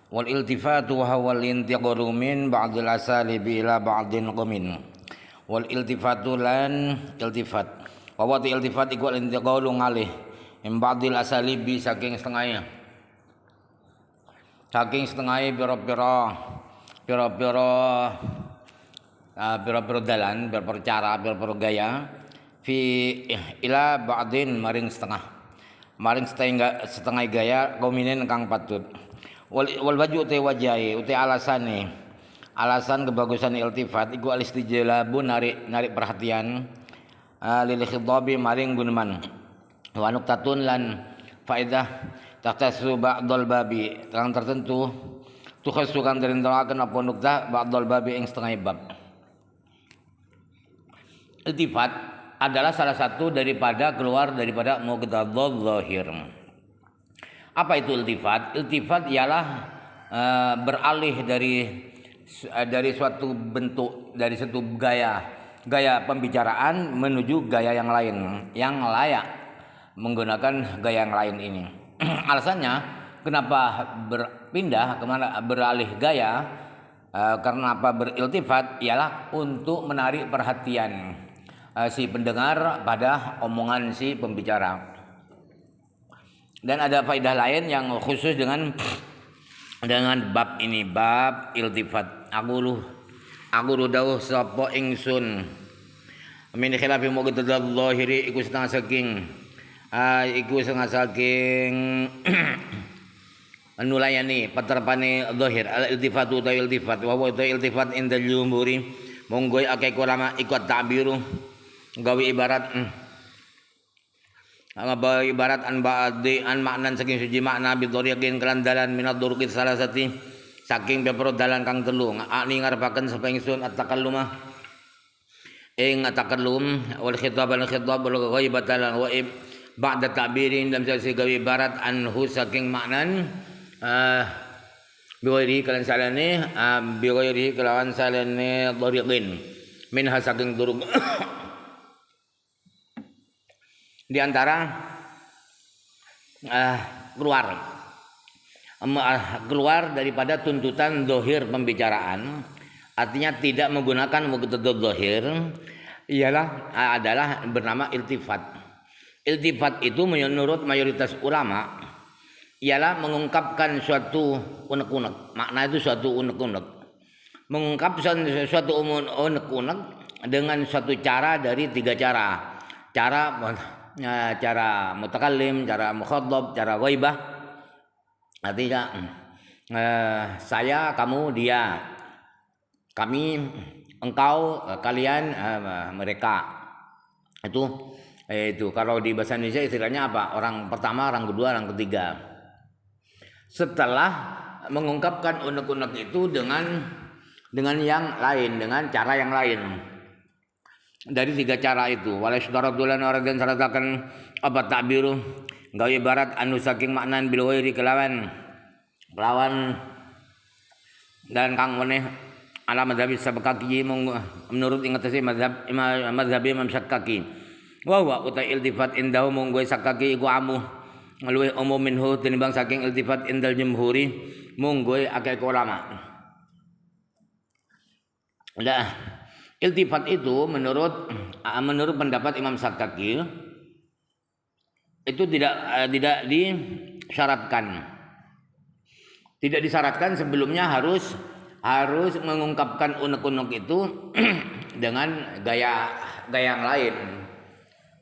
Wal iltifatu huwa al-intiqalu min ba'dil asalibi ila ba'din qamin. Wal iltifatu lan iltifat. Wa wa iltifat iku al-intiqalu ngalih min ba'dil asalibi saking setengahnya. Saking setengahnya pira-pira dalan, pira-pira cara, pira-pira gaya fi ila ba'din maring setengah gaya qauminen kang patut. Wal waju te wajahi uti alasan kebagusan iltifat iku alistijlabu narik perhatian lil khitabi maring guneman wa nuqtatun lan faedah tahtasu ba'dal babi terang tertentu tukhasu kang terintelaken apa nuqtah ba'dal babi ing setengah bab. Iltifat adalah salah satu keluar daripada muqtadhal zahir. Apa itu iltifat? Iltifat ialah beralih dari suatu bentuk, dari satu gaya pembicaraan menuju gaya yang lain yang layak menggunakan gaya yang lain ini. Alasannya kenapa beralih gaya, karena apa beriltifat ialah untuk menarik perhatian si pendengar pada omongan si pembicara. Dan ada faedah lain yang khusus dengan bab ini, bab iltifat. Aku dawuh sapa ingsun min khilafi muqtadal zahiri iku setengah saking nulayani paterpane zahir al iltifatu ta iltifat wa wa iltifat indal jumhuri monggo akeh ulama ikut ta'biru gawe ibarat an maknan saking suci makna bidhariqin kelandalan minad duruqis salasati saking pepro dalan kang telu ani ngarepaken sapa ingsun at-takalluma ing at-takallum wal khitab wal ghaibatan wa ba'da ta'birin dalam sesi gawe ibarat anhu saking maknan biwiri kelawan salane dhariqin minha saking duruq. Di antara keluar daripada tuntutan zahir pembicaraan, artinya tidak menggunakan muqtadal zahir, adalah bernama iltifat. Iltifat itu menurut mayoritas ulama ialah mengungkapkan suatu unek-unek. Makna itu suatu unek-unek. Mengungkap suatu unek-unek dengan suatu cara dari 3 cara. Cara mutakallim, cara mukhatab, cara ghaibah. Artinya saya, kamu, dia, kami, engkau, kalian, mereka. Itu kalau di bahasa Indonesia istilahnya apa? Orang pertama, orang kedua, orang ketiga. Setelah mengungkapkan unek-unek itu dengan yang lain, dengan cara yang lain. Dari 3 cara itu, wala syaradulan aradan syaratakan apa ta'biru gawe ibarat anu saking maknan bil ghairi kelawan dan kang meneh ala madzhab sabqaki menurut ingatasi mazhab Imam Syafi'i. Wa uta iltifat indahu mung sakaki iku amuh luwih umum minhu tinimbang saking iltifat indal jumhuri mung akeh ulama. Iltifat itu menurut pendapat Imam Syafi'i itu tidak disyaratkan. Tidak disyaratkan sebelumnya harus mengungkapkan unek-unek itu dengan gaya yang lain.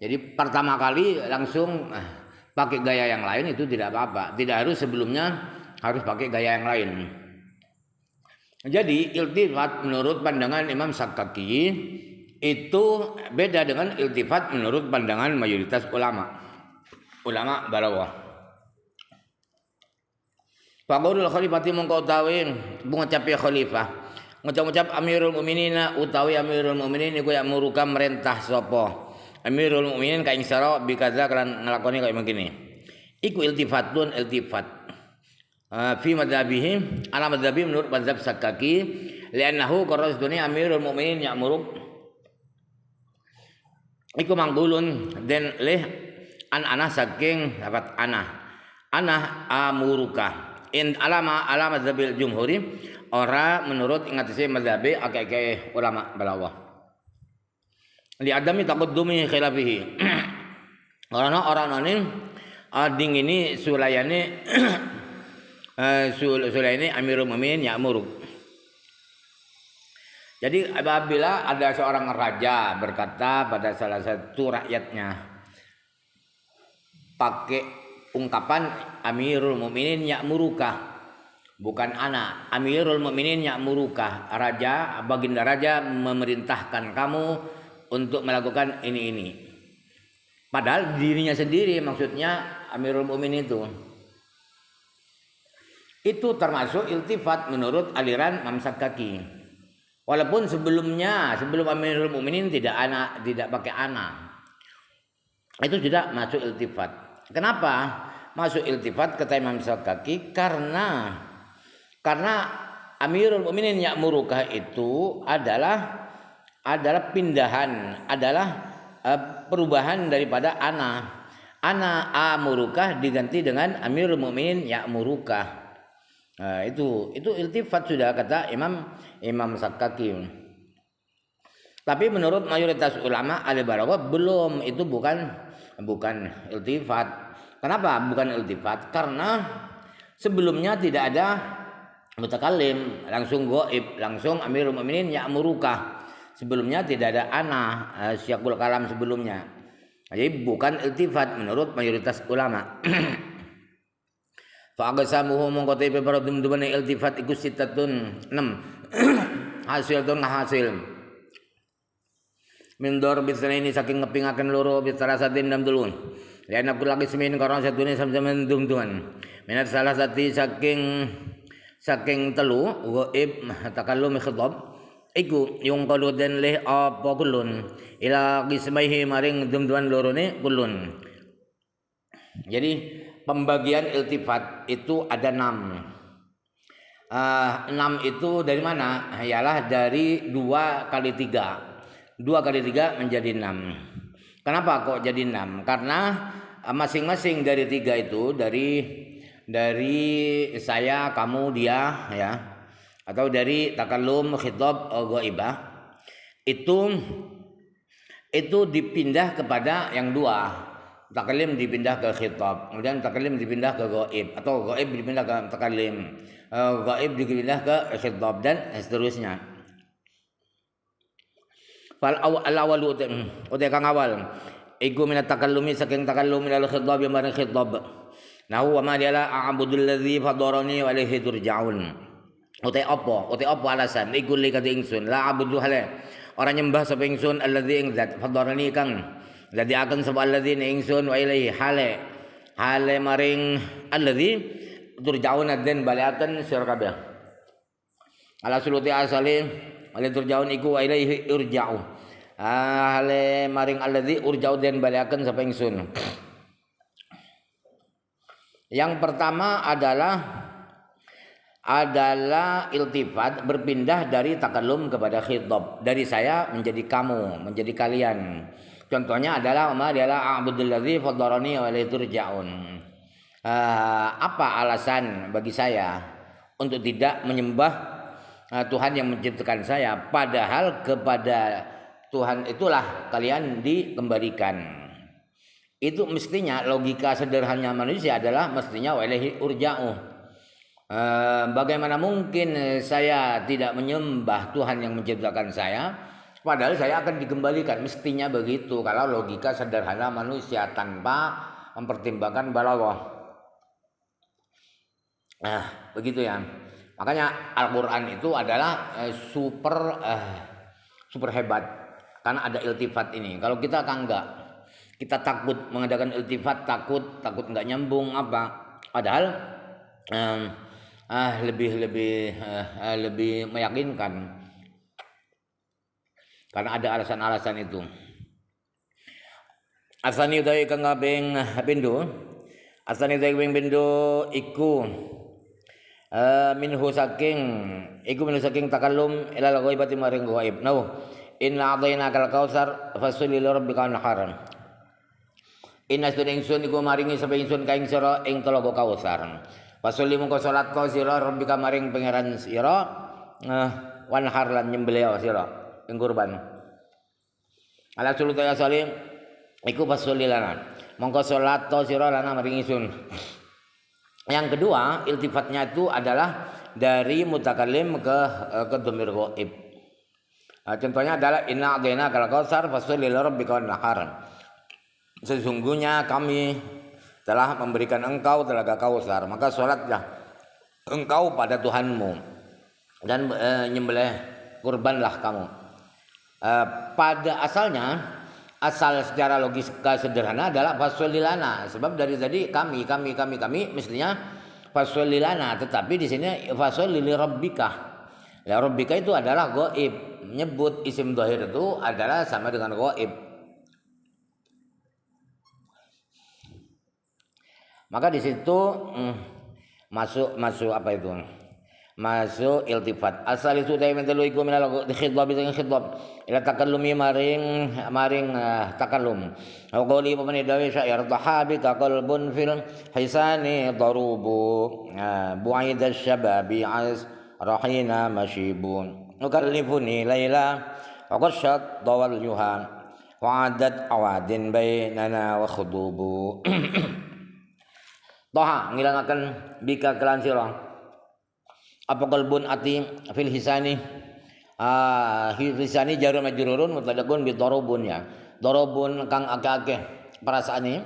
Jadi pertama kali langsung pakai gaya yang lain itu tidak apa-apa. Tidak harus sebelumnya harus pakai gaya yang lain. Jadi iltifat menurut pandangan Imam Syafi'i itu beda dengan iltifat menurut pandangan mayoritas ulama barawah. Faqaulul khalifati mongko utawi ngucap khalifah ngucap Amirul Mukminin utawi Amirul Mukminin iku ya muruka merintah sapa Amirul Mukminin ka ing sira bikaza kan nglakoni kaya mangkene. Iku iltifat fi madzhabihim ala madzhabi menurut mazhab Syafi'i li'annahu qarasduni Amirul Mukminin ya'muruk iku manggulun den leh an saking dapat ana amuruka in alama madzabil jumhuri ora menurut ingatise madzabe akeh ulama balawa li adami taqaddumi khilafihi orang ini ading ini sulayane sulayane Amirul Mukminin ya'muru. Jadi apabila ada seorang raja berkata pada salah satu rakyatnya pakai ungkapan Amirul Mukminin ya'muruka, bukan ana, Amirul Mukminin ya'muruka, raja, baginda raja memerintahkan kamu untuk melakukan ini. Padahal dirinya sendiri, maksudnya Amirul Mukminin itu termasuk iltifat menurut aliran Imam Sakkaki. Walaupun sebelum Amirul Mukminin tidak pakai ana, itu sudah masuk iltifat. Kenapa masuk iltifat kata Imam Sakkaki? Karena Amirul Mukminin ya'muruka itu adalah pindahan, adalah perubahan daripada ana amuruka diganti dengan Amirul Mukminin ya'muruka. Nah, itu iltifat sudah kata Imam Sakkaki. Tapi menurut mayoritas ulama al-balaghah belum, itu bukan iltifat. Kenapa bukan iltifat? Karena sebelumnya tidak ada mutakallim, langsung ghaib, langsung Amirul Mukminin ya'muruka. Sebelumnya tidak ada ana syiakul kalam sebelumnya. Jadi bukan iltifat menurut mayoritas ulama. Fa aqsamuhu mongko te para dum-dumane iltifat iku sitatun 6. hasil min darbi ini saking ngepingaken loro bitarasatin dam dulun. Lian aku lagi semin karena satune sama-sama dum-duman. Minat salah satu saking telu ghaib takallum khitab iku yung kaludan leh apa kulun ila qismaihi maring dum-duman lorone kulun. Jadi pembagian iltifat itu ada 6. 6 itu dari mana? Ialah dari 2 kali 3. 2 kali 3 menjadi 6. Kenapa kok jadi 6? Karena masing-masing dari 3 itu dari saya, kamu, dia, ya, atau dari takallum, khitab, ghaibah itu dipindah kepada yang 2. Takallim dipindah ke khitab, kemudian takallim dipindah ke ghaib, atau ghaib dipindah ke takallim, ghaib dipindah ke khitab, dan seterusnya. Fal awal utai kang awal iku minat takallumi saking takallum minal khitab yang bareng khitab. Nahu wa ma diala a'budul ladzi fadarani wa ilaihi turja'un. Utai apa alasan iku li kata ingsun la abudu hale orang nyembah sapa ingsun alladzi ing zat fadarani kang jadi akan sebab alladzi ingsun wa ilaihi hale maring alladzi turjaun den baliatan sira kabeh. Ala suluti asali ale turjaun iku wa ilaihi urja'u. Hale maring alladzi urja'u den baliaken sapa ingsun. Yang pertama adalah iltifat berpindah dari takallum kepada khitab, dari saya menjadi kamu, menjadi kalian. Contohnya adalah a'budul ladzi fadarani wa ilaihi turja'un. Apa alasan bagi saya untuk tidak menyembah Tuhan yang menciptakan saya, padahal kepada Tuhan itulah kalian dikembalikan. Itu mestinya logika sederhana manusia adalah mestinya wa ilaihi urja'u. Bagaimana mungkin saya tidak menyembah Tuhan yang menciptakan saya, padahal saya akan dikembalikan. Mestinya begitu kalau logika sederhana manusia tanpa mempertimbangkan balaghah. Nah, begitu ya. Makanya Al-Qur'an itu adalah super hebat karena ada iltifat ini. Kalau kita kan enggak, kita takut mengadakan iltifat, takut enggak nyambung apa. Padahal lebih meyakinkan karena ada alasan-alasan itu. Asani utawi kang kaping pindho, iku minhu saking takallum ilal ghaibati maring ghaib. Nau inna a'tainakal kautsar fasalli li rabbika wanhar. Inna sedeng ingsun iku maringi sapa ingsun ka ing sira ing talaga kautsar. Fasoli mongko salat ka sira rabbika maring pangeran sira wanhar lan nyembelih sira ing kurban. Ala suluta ya salim iku fasoli lana. Mongko salat ka sira lana maring ingsun. Yang kedua, iltifatnya itu adalah dari mutakallim ke dhamir ghaib. Contohnya adalah inna a'dayna kal kautsar fasholli li rabbika wanhar. Sesungguhnya kami telah memberikan engkau telaga kausar, maka salatlah engkau pada Tuhanmu dan nyembelih kurbanlah kamu. Pada asalnya, asal secara logika sederhana adalah fasholli lana, sebab dari tadi kami mestinya fasholli lana, tetapi di sini fasholli li rabbika. Ya rabbika itu adalah ghaib. Menyebut isim dhahir itu adalah sama dengan ghaib. Maka di situ masuk apa itu? Masuk iltifat. Asal itu dari mentelu iku minal khidbab sing khidbab ila takallumi maring takallum. Qawli pamane dawe syair tahabi qalbun fil hisani darubu bu'id asy-syababi az rahina mashibun. Ukallifuni laila wa qashat dawal yuhan wa'adat awadin bainana wa khudubu. Toha ngilangaken bika kelan sira apa qalbun ati fil hisani hisani jarum majrurun mutadakun bi darubun ya darubun kang akeh-akeh perasaane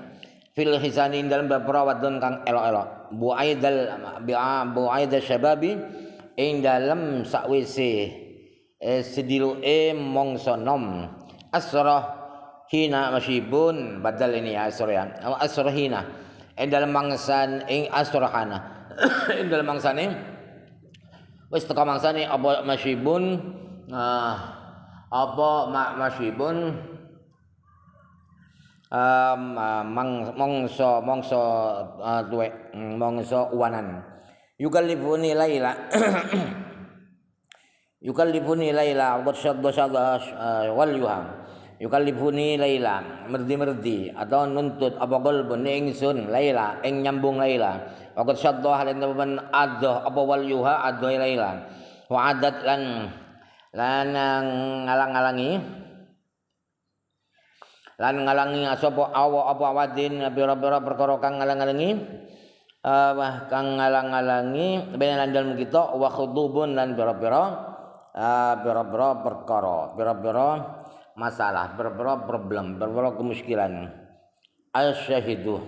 fil hisani dalam beperawatun kang elok-elok buaidal syababi ing dalem sakwise sediluke mangsa nom asrah hina masyibun badal ini ya asrah hina ing dalem mangsan ing asrahana ing dalem mangsane wis teka mangsane apa masyibun masyibun mangsa tuwek mangsa uwanan yukallifuni laila yukallifuni laila wa syadda wal yuham yukallifuni laila merdi atau nuntut apa qalbun ingsun laila ing nyambung laila wa syadda halen temen adoh apa wal yuha adoh laila wa adat lan ngalangi sapa apa awadin bira-bira perkara kang ngalang-alangi benalan dalem kita wa khudubun lan bira-bira perkara bira-bira masalah bira-bira problem bira-bira kemuskilan al-syahidu